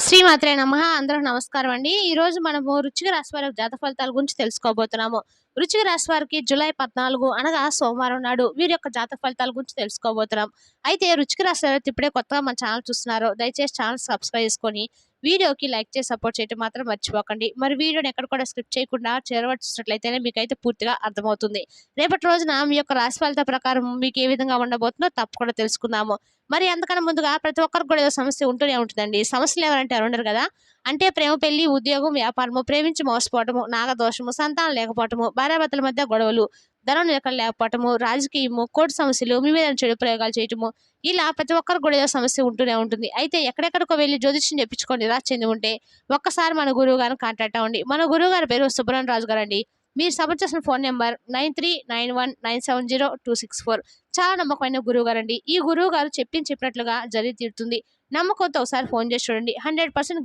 శ్రీమాత్రే నమః. అందరికి నమస్కారం అండి. ఈ రోజు మనము వృశ్చిక రాశి వారి జాతక ఫలితాల గురించి తెలుసుకోబోతున్నాము. వృశ్చిక రాశి వారికి జూలై 14 అనగా సోమవారం నాడు వీరి యొక్క జాతక ఫలితాల గురించి తెలుసుకోబోతున్నాం. అయితే వృశ్చిక రాశి వారు ఇప్పుడే కొత్తగా మన ఛానల్ చూస్తున్నారో దయచేసి ఛానల్ సబ్స్క్రైబ్ చేసుకొని వీడియోకి లైక్ చేసి సపోర్ట్ చేయడం మాత్రం మర్చిపోకండి. మరి వీడియోని ఎక్కడ కూడా స్కిప్ చేయకుండా చివరి చూసినట్లయితేనే మీకైతే పూర్తిగా అర్థమవుతుంది. రేపటి రోజున మీ యొక్క రాశి ఫలిత ప్రకారం మీకు ఏ విధంగా ఉండబోతుందో తప్పకుండా తెలుసుకుందాము. మరి అంతకన్నా ముందుగా ప్రతి ఒక్కరికి కూడా ఏదో సమస్య ఉంటూనే ఉంటుందండి. సమస్యలు ఎవరంటే ఎవరు ఉండరు కదా. అంటే ప్రేమ, పెళ్లి, ఉద్యోగం, వ్యాపారము, ప్రేమించి మోసపోవటము, నాగదోషము, సంతానం లేకపోవటము, భార్యాభర్తల మధ్య గొడవలు, ధనం నిలకడ లేకపోవటము, రాజకీయము, కోర్టు సమస్యలు, మీ మీద చెడు ప్రయోగాలు చేయటము, ఇలా ప్రతి ఒక్కరికి కూడా ఏదో సమస్య ఉంటూనే ఉంటుంది. అయితే ఎక్కడెక్కడికో వెళ్ళి జ్యోతిష్యం చెప్పించుకొని నిరాశ చెంది ఉంటే ఒక్కసారి మన గురువు గారిని కాంటాక్ట్ అవ్వండి. మన గురువు గారి పేరు సుబ్రహ్మణ్య రాజు గారు అండి. మీరు సపోర్ట్ చేసిన ఫోన్ నెంబర్ 9391970264. చాలా నమ్మకమైన గురువు గారు అండి. ఈ గురువు గారు చెప్పినట్లుగా జరిగి తీరుతుంది. నమ్మకంతో ఒకసారి ఫోన్ చేసి చూడండి. 100%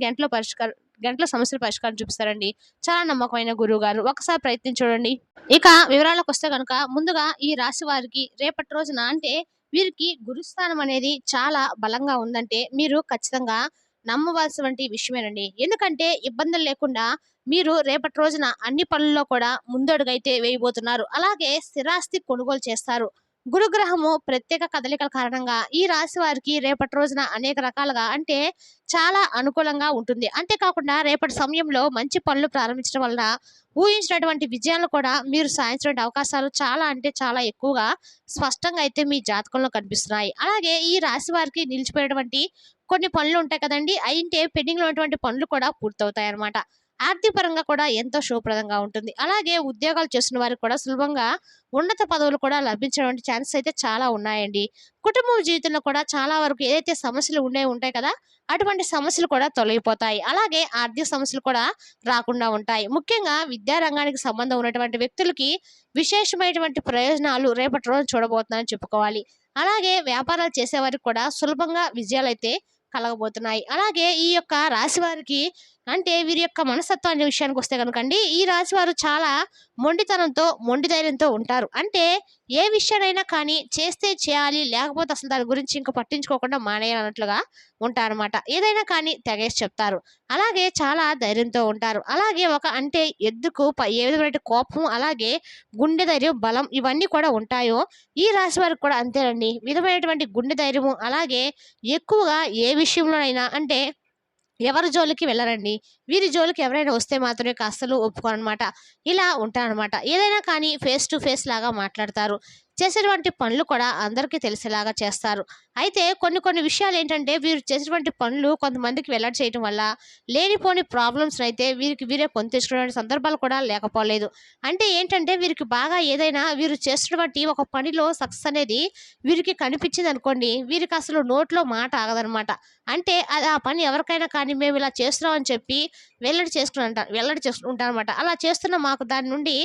గంటల సమస్యల పరిష్కారం చూపిస్తారండి. చాలా నమ్మకమైన గురువు గారు. ఒకసారి ప్రయత్నించి చూడండి. ఇక వివరాలకు వస్తే కనుక ముందుగా ఈ రాశి వారికి రేపటి రోజున అంటే వీరికి గురుస్థానం అనేది చాలా బలంగా ఉందంటే మీరు ఖచ్చితంగా నమ్మవలసినటువంటి విషయమేనండి. ఎందుకంటే ఇబ్బందులు లేకుండా మీరు రేపటి రోజున అన్ని పనుల్లో కూడా ముందడుగైతే వేయబోతున్నారు. అలాగే స్థిరాస్తి కొనుగోలు చేస్తారు. గురుగ్రహము ప్రత్యేక కదలికల కారణంగా ఈ రాశి వారికి రేపటి రోజున అనేక రకాలుగా అంటే చాలా అనుకూలంగా ఉంటుంది. అంతేకాకుండా రేపటి సమయంలో మంచి పనులు ప్రారంభించడం వలన ఊహించినటువంటి విజయాలు కూడా మీరు సాధించిన అవకాశాలు చాలా అంటే చాలా ఎక్కువగా స్పష్టంగా అయితే మీ జాతకంలో కనిపిస్తున్నాయి. అలాగే ఈ రాశి వారికి నిలిచిపోయినటువంటి కొన్ని పనులు ఉంటాయి కదండి. అయితే పెండింగ్ లో ఉన్నటువంటి పనులు కూడా పూర్తవుతాయి అన్నమాట. ఆర్థిక పరంగా కూడా ఎంతో శుభప్రదంగా ఉంటుంది. అలాగే ఉద్యోగాలు చేస్తున్న వారికి కూడా సులభంగా ఉన్నత పదవులు కూడా లభించడానికి ఛాన్సెస్ అయితే చాలా ఉన్నాయండి. కుటుంబ జీవితంలో కూడా చాలా వరకు ఏదైతే సమస్యలు ఉంటాయి కదా, అటువంటి సమస్యలు కూడా తొలగిపోతాయి. అలాగే ఆర్థిక సమస్యలు కూడా రాకుండా ఉంటాయి. ముఖ్యంగా విద్యా రంగానికి సంబంధం ఉన్నటువంటి వ్యక్తులకి విశేషమైనటువంటి ప్రయోజనాలు రేపటి రోజు చూడబోతున్నారని చెప్పుకోవాలి. అలాగే వ్యాపారాలు చేసేవారికి కూడా సులభంగా విజయాలైతే కలగబోతున్నాయి. అలాగే ఈ యొక్క రాశి వారికి అంటే వీరి యొక్క మనస్తత్వాన్ని విషయానికి వస్తే కనుకండి, ఈ రాశి వారు చాలా మొండితనంతో, మొండి ధైర్యంతో ఉంటారు. అంటే ఏ విషయానైనా కానీ చేస్తే చేయాలి, లేకపోతే అసలు దాని గురించి ఇంకా పట్టించుకోకుండా మానేయాలి అన్నట్లుగా ఉంటారనమాట. ఏదైనా కానీ తెగేసి చెప్తారు. అలాగే చాలా ధైర్యంతో ఉంటారు. అలాగే ఒక అంటే ఎద్దుకు ఏ విధమైన కోపం, అలాగే గుండె ధైర్యం, బలం ఇవన్నీ కూడా ఉంటాయో ఈ రాశి వారికి కూడా అంతేనండి. విధమైనటువంటి గుండె ధైర్యము, అలాగే ఎక్కువగా ఏ విషయంలోనైనా అంటే ఎవరి జోలికి వెళ్ళరండి. వీరి జోలికి ఎవరైనా వస్తే మాత్రమే అస్సలు ఒప్పుకోరనమాట. ఇలా ఉంటారనమాట. ఏదైనా కానీ ఫేస్ టు ఫేస్ లాగా మాట్లాడతారు. చేసేటువంటి పనులు కూడా అందరికీ తెలిసేలాగా చేస్తారు. అయితే కొన్ని కొన్ని విషయాలు ఏంటంటే వీరు చేసేటువంటి పనులు కొంతమందికి వెల్లడి చేయడం వల్ల లేనిపోని ప్రాబ్లమ్స్ అయితే వీరే కొని తెచ్చుకునే సందర్భాలు కూడా లేకపోలేదు. అంటే ఏంటంటే వీరికి బాగా ఏదైనా వీరు చేస్తున్నటువంటి ఒక పనిలో సక్సెస్ అనేది వీరికి కనిపించింది అనుకోండి, వీరికి అసలు నోట్లో మాట ఆగదనమాట. అంటే అది ఆ పని ఎవరికైనా కానీ మేము ఇలా చేస్తున్నాం అని చెప్పి వెల్లడి చేసుకుంటారనమాట. అలా చేస్తున్న మాకు దాని నుండి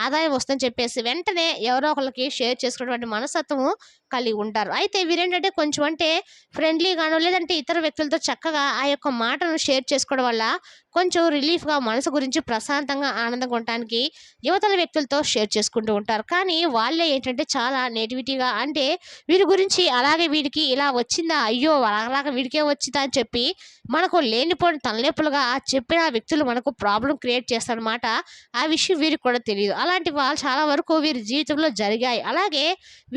ఆదాయం వస్తుందని చెప్పేసి వెంటనే ఎవరో ఒకళ్ళకి షేర్ చేసుకున్నటువంటి మనస్తత్వము కలిగి ఉంటారు. అయితే వీరేంటంటే కొంచెం అంటే ఫ్రెండ్లీగానో లేదంటే ఇతర వ్యక్తులతో చక్కగా ఆ యొక్క మాటను షేర్ చేసుకోవడం వల్ల కొంచెం రిలీఫ్గా మనసు గురించి ప్రశాంతంగా ఆనందంగా ఉండటానికి యువతల వ్యక్తులతో షేర్ చేసుకుంటూ ఉంటారు. కానీ వాళ్ళే ఏంటంటే చాలా నెగిటివిటీగా అంటే వీరి గురించి అలాగే వీడికి ఇలా వచ్చిందా, అయ్యో అలాగా వీడికే వచ్చిందా అని చెప్పి మనకు లేనిపోని తలనొప్పులుగా చెప్పిన వ్యక్తులు మనకు ప్రాబ్లం క్రియేట్ చేస్తారనమాట. ఆ విషయం వీరికి కూడా తెలియదు. అలాంటి వాళ్ళు చాలా వరకు వీరి జీవితంలో జరిగాయి. అలాగే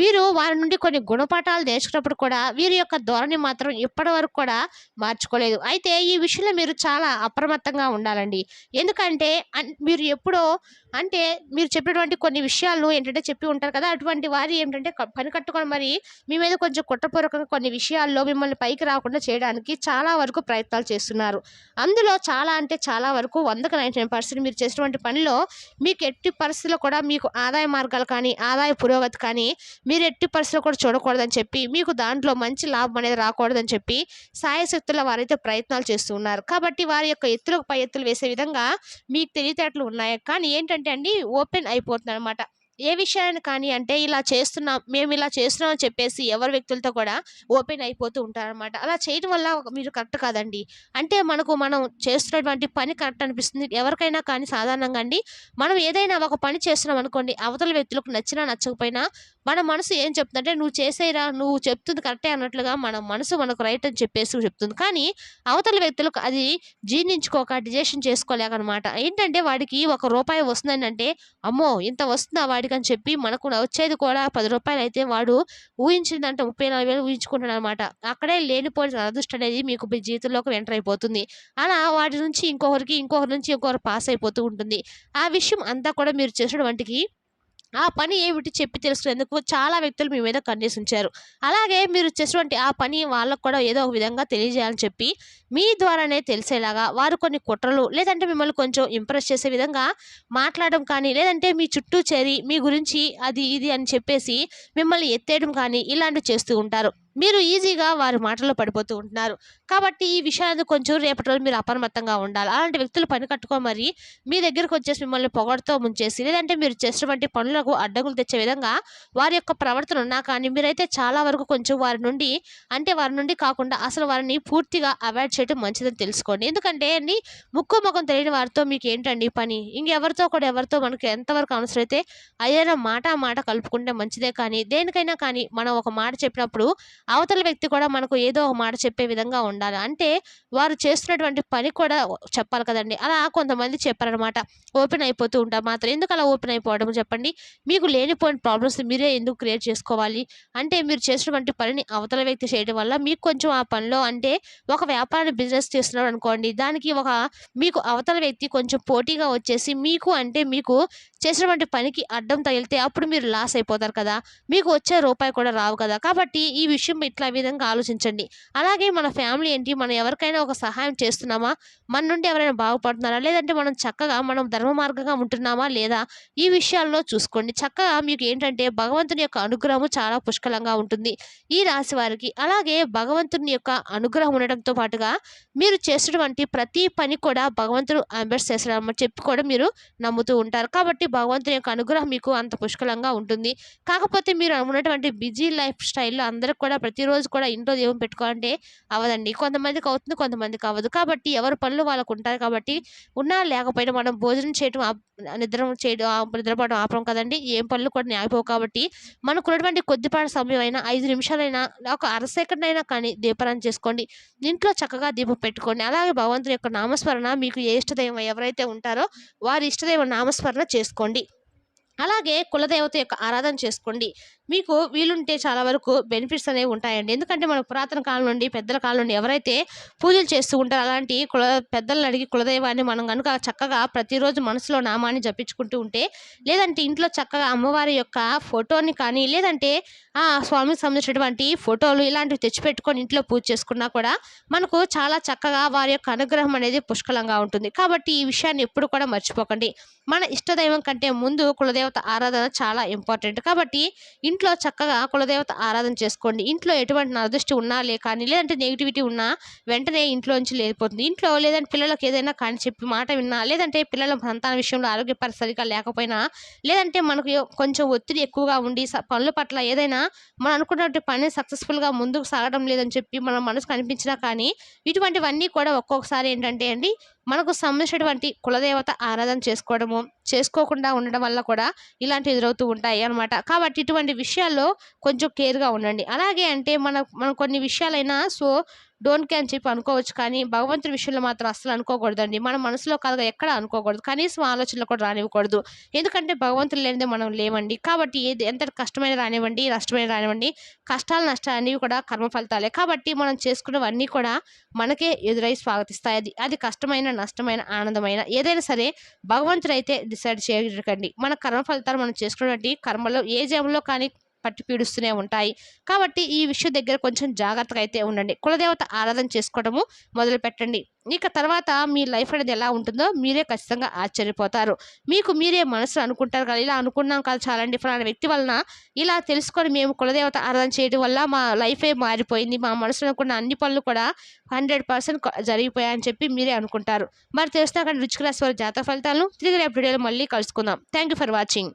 వీరు వారి నుండి కొన్ని గుణపాఠాలు నేర్చుకున్నప్పుడు కూడా వీరి యొక్క ధోరణి మాత్రం ఇప్పటి వరకు కూడా మార్చుకోలేదు. అయితే ఈ విషయంలో మీరు చాలా అప్రమత్తంగా ఉండాలండి. ఎందుకంటే మీరు ఎప్పుడో అంటే మీరు చెప్పినటువంటి కొన్ని విషయాలు ఏంటంటే చెప్పి ఉంటారు కదా, అటువంటి వారి ఏంటంటే పని కట్టుకొని మరి మీ మీద కొంచెం కుట్రపూర్వకంగా కొన్ని విషయాల్లో మిమ్మల్ని పైకి రాకుండా చేయడానికి చాలా వరకు ప్రయత్నాలు చేస్తున్నారు. అందులో చాలా అంటే చాలా వరకు 100కి 99% మీరు చేసినటువంటి పనిలో మీకు ఎట్టి పరిస్థితుల్లో కూడా మీకు ఆదాయ మార్గాలు కానీ, ఆదాయ పురోగతి కానీ మీరు ఎట్టి పరిస్థితుల్లో కూడా చూడకూడదని చెప్పి, మీకు దాంట్లో మంచి లాభం అనేది రాకూడదని చెప్పి సాయశక్తుల వారైతే ప్రయత్నాలు చేస్తూ ఉన్నారు. కాబట్టి వారి యొక్క ఎత్తులకు పై ఎత్తులు వేసే విధంగా మీకు తెలివితేటలు ఉన్నాయి. కానీ ఏంటంటే అండి ఓపెన్ అయిపోతుంది అనమాట. ఏ విషయాన్ని కానీ అంటే ఇలా చేస్తున్నాం, మేము ఇలా చేస్తున్నాం అని చెప్పేసి ఎవరి వ్యక్తులతో కూడా ఓపెన్ అయిపోతూ ఉంటారనమాట. అలా చేయడం వల్ల మీరు కరెక్ట్ కాదండి. అంటే మనం చేస్తున్నటువంటి పని కరెక్ట్ అనిపిస్తుంది. ఎవరికైనా కానీ సాధారణంగా అండి, మనం ఏదైనా ఒక పని చేస్తున్నాం అనుకోండి, అవతల వ్యక్తులకు నచ్చినా నచ్చకపోయినా మన మనసు ఏం చెప్తుందంటే, "నువ్వు చేసేయిరా, నువ్వు చెప్తుంది కరెక్టే" అన్నట్లుగా మన మనసు మనకు రైట్ అని చెప్పేసి చెప్తుంది. కానీ అవతల వ్యక్తులకు అది జీర్ణించుకోక, డైజెషన్ చేసుకోలేకనమాట. ఏంటంటే వాడికి ఒక రూపాయి వస్తుందనంటే, అమ్మో! ఇంత వస్తుందా వాడికని చెప్పి మనకు వచ్చేది కూడా రూ. 10 అయితే వాడు ఊహించిందంటే 30, 40,000 ఊహించుకుంటాడనమాట. అక్కడే లేనిపోని దురదృష్టం అనేది మీకు మీ జీవితంలోకి ఎంటర్ అయిపోతుంది. అలా వాటి నుంచి ఇంకొకరికి, ఇంకొకరి నుంచి ఇంకొకరు పాస్ అయిపోతూ ఉంటుంది. ఆ విషయం అంతా కూడా మీరు చేసినటువంటికి ఆ పని ఏమిటి చెప్పి తెలుసుకునేందుకు చాలా వ్యక్తులు మీ మీద కన్నేసుంచారు. అలాగే మీరు చేసినటువంటి ఆ పని వాళ్ళకి కూడా ఏదో ఒక విధంగా తెలియజేయాలని చెప్పి, మీ ద్వారానే తెలిసేలాగా వారు కొన్ని కుట్రలు, లేదంటే మిమ్మల్ని కొంచెం ఇంప్రెస్ చేసే విధంగా మాట్లాడడం కానీ, లేదంటే మీ చుట్టూ చేరి మీ గురించి అది, ఇది అని చెప్పేసి మిమ్మల్ని ఎత్తేయడం కానీ, ఇలాంటివి చేస్తూ ఉంటారు. మీరు ఈజీగా వారి మాటల్లో పడిపోతూ ఉంటున్నారు. కాబట్టి ఈ విషయాన్ని కొంచెం రేపటి రోజు మీరు అప్రమత్తంగా ఉండాలి. అలాంటి వ్యక్తులు పని కట్టుకొని మరి మీ దగ్గరకొచ్చేసి మిమ్మల్ని పొగడుతూ ముంచేసి, లేదంటే మీరు చేసినటువంటి పనులకు అడ్డంకులు తెచ్చే విధంగా వారి యొక్క ప్రవర్తన ఉన్నా కానీ, మీరైతే చాలా వరకు కొంచెం వారి నుండి అంటే వారి నుండి కాకుండా అసలు వారిని పూర్తిగా అవాయిడ్ చేయడం మంచిదని తెలుసుకోండి. ఎందుకంటే అండి, ముక్కు మొఖం తెలియని వారితో మీకేంటండి పని? ఇంకెవరితో కూడా ఎవరితో మనకి ఎంతవరకు అవసరమైతే ఏదైనా మాట కలుపుకుంటే మంచిదే కానీ, దేనికైనా కానీ మనం ఒక మాట చెప్పినప్పుడు అవతల వ్యక్తి కూడా మనకు ఏదో ఒక మాట చెప్పే విధంగా ఉండాలి. అంటే వారు చేస్తున్నటువంటి పని కూడా చెప్పాలి కదండీ! అలా కొంతమంది చెప్పారనమాట. ఓపెన్ అయిపోతూ ఉంటారు మాత్రం. ఎందుకు అలా ఓపెన్ అయిపోవడం చెప్పండి? మీకు లేనిపోని ప్రాబ్లమ్స్ మీరే ఎందుకు క్రియేట్ చేసుకోవాలి? అంటే మీరు చేసినటువంటి పనిని అవతల వ్యక్తి చేయడం వల్ల మీకు కొంచెం ఆ పనిలో అంటే ఒక వ్యాపారాన్ని బిజినెస్ చేస్తున్నాడు అనుకోండి. దానికి మీకు అవతల వ్యక్తి కొంచెం పోటీగా వచ్చేసి మీకు చేసినటువంటి పనికి అడ్డం తగిలితే అప్పుడు మీరు లాస్ అయిపోతారు కదా! మీకు వచ్చే రూపాయి కూడా రావు కదా! కాబట్టి ఈ విషయం ఇట్లా విధంగా ఆలోచించండి. అలాగే మన ఫ్యామిలీ ఏంటి, మనం ఎవరికైనా ఒక సహాయం చేస్తున్నామా? మన నుండి ఎవరైనా బాగుపడుతున్నారా? లేదంటే మనం ధర్మ మార్గంగా ఉంటున్నామా లేదా? ఈ విషయాల్లో చూసుకోండి. చక్కగా మీకు ఏంటంటే భగవంతుని యొక్క అనుగ్రహము చాలా పుష్కలంగా ఉంటుంది ఈ రాశి వారికి. అలాగే భగవంతుని యొక్క అనుగ్రహం ఉండడంతో పాటుగా మీరు చేసినటువంటి ప్రతి పని కూడా భగవంతుడు అంబెస్ చేస్తాడని చెప్పి కూడా మీరు నమ్ముతూ ఉంటారు. కాబట్టి భగవంతుని యొక్క అనుగ్రహం మీకు అంత పుష్కలంగా ఉంటుంది. కాకపోతే మీరు ఉన్నటువంటి బిజీ లైఫ్ స్టైల్‌లో అందరికి కూడా ప్రతిరోజు కూడా ఇంట్లో దీపం పెట్టుకోవాలంటే అవ్వదండి. కొంతమందికి అవుతుంది, కొంతమందికి అవ్వదు. కాబట్టి ఎవరి పనులు వాళ్ళకుంటాయి కాబట్టి ఉన్నా లేకపోయినా మనం భోజనం చేయటం నిద్రపోవడం ఆపం కదండీ! ఏం పనులు కూడా ఆగిపోవు కాబట్టి మనకున్నటువంటి కొద్దిపాటి సమయమైనా 5 నిమిషాలైనా ఒక అర సెకండ్ అయినా కానీ దీపారాధన చేసుకోండి. ఇంట్లో చక్కగా దీపం పెట్టుకోండి. అలాగే భగవంతుని యొక్క నామస్మరణ మీకు ఏ ఇష్టదైవం ఎవరైతే ఉంటారో వారి ఇష్టదైవ నామస్మరణ చేసుకోండి. అలాగే కులదేవత యొక్క ఆరాధన చేసుకోండి. మీకు వీలుంటే చాలా వరకు బెనిఫిట్స్ అనేవి ఉంటాయండి. ఎందుకంటే మన పురాతన కాలం నుండి, పెద్దల కాలం నుండి ఎవరైతే పూజలు చేస్తూ ఉంటారో అలాంటి పెద్దలని అడిగి కులదైవాన్ని మనం గనుక చక్కగా ప్రతిరోజు మనసులో నామాన్ని జపించుకుంటూ ఉంటే, లేదంటే ఇంట్లో చక్కగా అమ్మవారి యొక్క ఫోటోని కానీ, లేదంటే ఆ స్వామికి సంబంధించినటువంటి ఫోటోలు ఇలాంటివి తెచ్చిపెట్టుకొని ఇంట్లో పూజ చేసుకున్నా కూడా మనకు చాలా చక్కగా వారి యొక్క అనుగ్రహం అనేది పుష్కలంగా ఉంటుంది. కాబట్టి ఈ విషయాన్ని ఎప్పుడు కూడా మర్చిపోకండి. మన ఇష్టదైవం కంటే ముందు కులదేవత ఆరాధన చాలా ఇంపార్టెంట్. కాబట్టి ఇంట్లో చక్కగా కులదేవత ఆరాధన చేసుకోండి. ఇంట్లో ఎటువంటి నరదృష్టి ఉన్నా కానీ, లేదంటే నెగిటివిటీ ఉన్నా వెంటనే ఇంట్లోంచి లేనిపోతుంది. ఇంట్లో లేదంటే పిల్లలకి ఏదైనా కానీ చెప్పి మాట విన్నా, లేదంటే పిల్లల సంతాన విషయంలో ఆరోగ్య పరిస్థితి సరిగ్గా లేకపోయినా, లేదంటే మనకు కొంచెం ఒత్తిడి ఎక్కువగా ఉండి పనుల పట్ల ఏదైనా మనం అనుకున్నటువంటి పని సక్సెస్‌ఫుల్‌గా ముందుకు సాగడం లేదని చెప్పి మన మనసుకు అనిపించినా కానీ, ఇటువంటివన్నీ కూడా ఒక్కొక్కసారి ఏంటంటే అండి, మనకు సంబంధించినటువంటి కులదేవత ఆరాధన చేసుకోకుండా ఉండడం వల్ల కూడా ఇలాంటివి ఎదురవుతూ ఉంటాయి అన్నమాట. కాబట్టి ఇటువంటి విషయాల్లో కొంచెం కేర్‌గా ఉండండి. అలాగే అంటే మనం కొన్ని విషయాలైనా డోంట్ కేర్ అని చెప్పి అనుకోవచ్చు కానీ, భగవంతుడి విషయంలో మాత్రం అస్సలు అనుకోకూడదండి. మన మనసులో కాదుగా ఎక్కడ అనుకోకూడదు. కనీసం ఆలోచనలు కూడా రానివ్వకూడదు. ఎందుకంటే భగవంతుడు లేనిదే మనం లేమండి. కాబట్టి ఎంతటి కష్టమైన రానివ్వండి, నష్టమైన రానివ్వండి, కష్టాలు, నష్టాలు అనేవి కూడా కర్మ ఫలితాలే. కాబట్టి మనం చేసుకున్నవన్నీ కూడా మనకే ఎదురై స్వాగతిస్తాయి. అది కష్టమైన, నష్టమైన, ఆనందమైన ఏదైనా సరే భగవంతుడైతే డిసైడ్ చేయకండి. మన కర్మ ఫలితాలు మనం చేసుకున్నటువంటి కర్మలో ఏ జన్మలో కానీ పట్టి పీడిస్తూనే ఉంటాయి. కాబట్టి ఈ విషయం దగ్గర కొంచెం జాగ్రత్తగా అయితే ఉండండి. కులదేవత ఆరాధన చేసుకోవడము మొదలుపెట్టండి. ఇక తర్వాత మీ లైఫ్ అనేది ఎలా ఉంటుందో మీరే ఖచ్చితంగా ఆశ్చర్యపోతారు. మీకు మీరే మనసులో అనుకుంటారు కదా, ఇలా అనుకున్నాం కదా చాలండి, ఫలానా వ్యక్తి వలన ఇలా తెలుసుకొని మేము కులదేవత ఆరాధన చేయడం వల్ల మా లైఫే మారిపోయింది. మా మనసులో అనుకున్న అన్ని పనులు కూడా 100% జరిగిపోయాయని చెప్పి మీరే అనుకుంటారు. మరి తెలుసునా కానీ వృశ్చిక రాశి వారి జాతక ఫలితాలను తిరిగి రేపు వీడియోలో మళ్ళీ కలుసుకుందాం. Thank you for watching.